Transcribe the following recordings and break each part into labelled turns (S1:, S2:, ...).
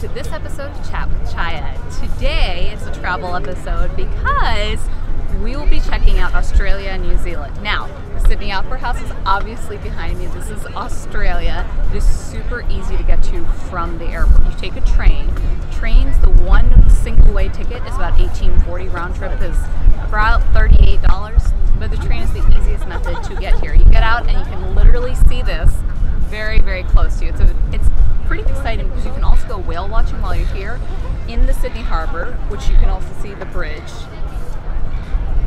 S1: to this episode of Chat with Chhaya. Today is a travel episode because we will be checking out Australia and New Zealand. Now, the Sydney Opera House is obviously behind me. This is Australia. It is super easy to get to from the airport. You take a train. Train's the one single way ticket is about $18.40. Round trip is about $38, but the train is the easiest method to get here. You get out and you can literally see this very, very close to you. It's pretty exciting because you can also go whale watching while you're here in the Sydney Harbour, which you can also see the bridge.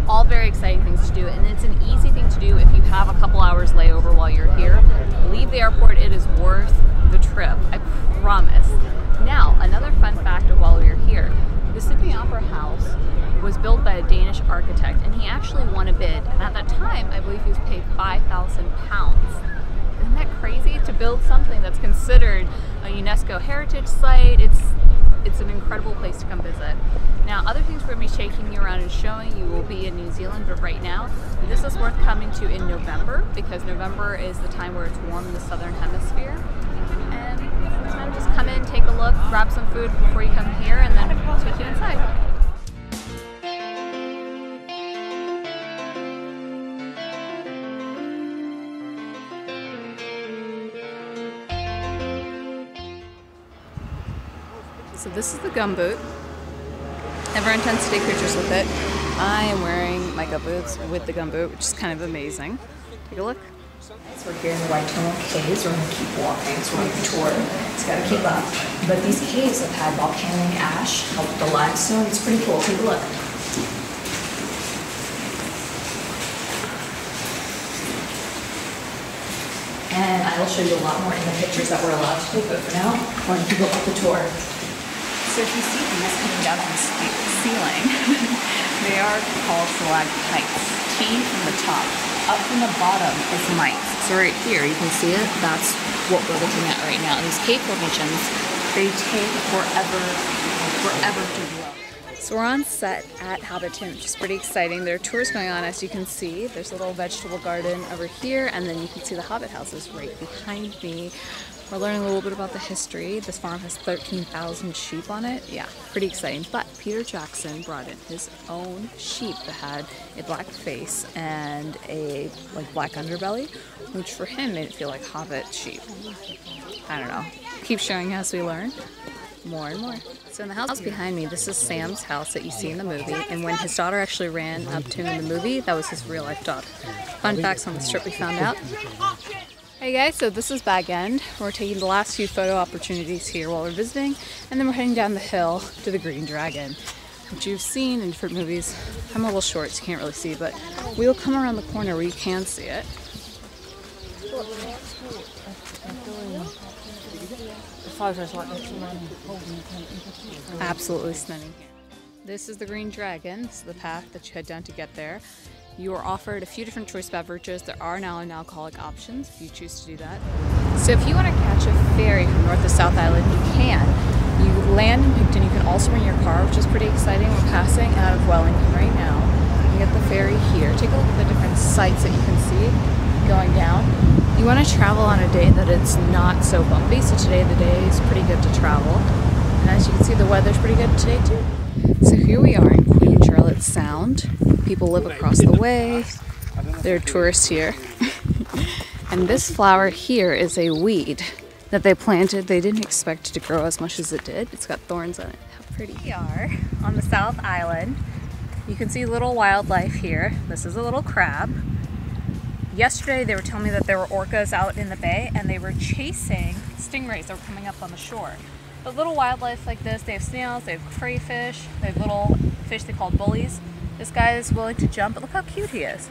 S1: All very exciting things to do, and it's an easy thing to do if you have a couple hours layover while you're here. Leave the airport, it is worth the trip, I promise. Now, another fun fact of while we were here, the Sydney Opera House was built by a Danish architect, and he actually won a bid, and at that time, I believe he was paid £5,000. Isn't that crazy? To build something that's considered a UNESCO heritage site, it's an incredible place to come visit. Now, other things we're going to be taking you around and showing you will be in New Zealand, but right now, this is worth coming to in November because November is the time where it's warm in the southern hemisphere. And sometimes just come in, take a look, grab some food before you come here, and then we'll take you inside. So this is the gumboot. Everyone tends to take pictures with it. I am wearing my gumboots with the gumboot, which is kind of amazing. Take a look.
S2: So we're here in the White Tunnel Caves. We're going to keep walking. So we're on a tour. It's got to keep up. But these caves have had volcanic ash help with the limestone. It's pretty cool. Take a look. And I will show you a lot more in the pictures that we're allowed to take. But for now, we're going to keep up the tour. So if you see these coming down from the ceiling, they are called stalactites. T from the top. Up from the bottom is mites. So right here, you can see it. That's what we're looking at right now. These cave formations, they take forever to grow.
S1: So we're on set at Hobbiton, which is pretty exciting. There are tours going on, as you can see. There's a little vegetable garden over here, and then you can see the Hobbit houses right behind me. We're learning a little bit about the history. This farm has 13,000 sheep on it. Yeah, pretty exciting. But Peter Jackson brought in his own sheep that had a black face and a black underbelly, which for him made it feel like Hobbit sheep. I don't know. Keep showing as we learn more and more. So in the house behind me, this is Sam's house that you see in the movie, and when his daughter actually ran up to him in the movie, that was his real life dog. Fun facts on this trip we found out. Hey guys, so this is Bag End. We're taking the last few photo opportunities here while we're visiting, and then we're heading down the hill to the Green Dragon, which you've seen in different movies. I'm a little short, so you can't really see, but we'll come around the corner where you can see it. Absolutely stunning here. This is the Green Dragon. This is the path that you head down to get there. You are offered a few different choice beverages. There are now non-alcoholic options if you choose to do that. So if you want to catch a ferry from North to South Island, you can. You land in Picton. You can also bring your car, which is pretty exciting. We're passing out of Wellington right now. You get the ferry here. Take a look at the different sights that you can see going down. You want to travel on a day that it's not so bumpy, so today the day is pretty good to travel. And as you can see, the weather's pretty good today too. So here we are in Queen Charlotte Sound. People live across the way. There are tourists here. And this flower here is a weed that they planted. They didn't expect it to grow as much as it did. It's got thorns on it. How pretty. We are on the South Island. You can see little wildlife here. This is a little crab. Yesterday they were telling me that there were orcas out in the bay and they were chasing stingrays that were coming up on the shore. But little wildlife like this, they have snails, they have crayfish, they have little fish they call bullies. This guy is willing to jump, but look how cute he is.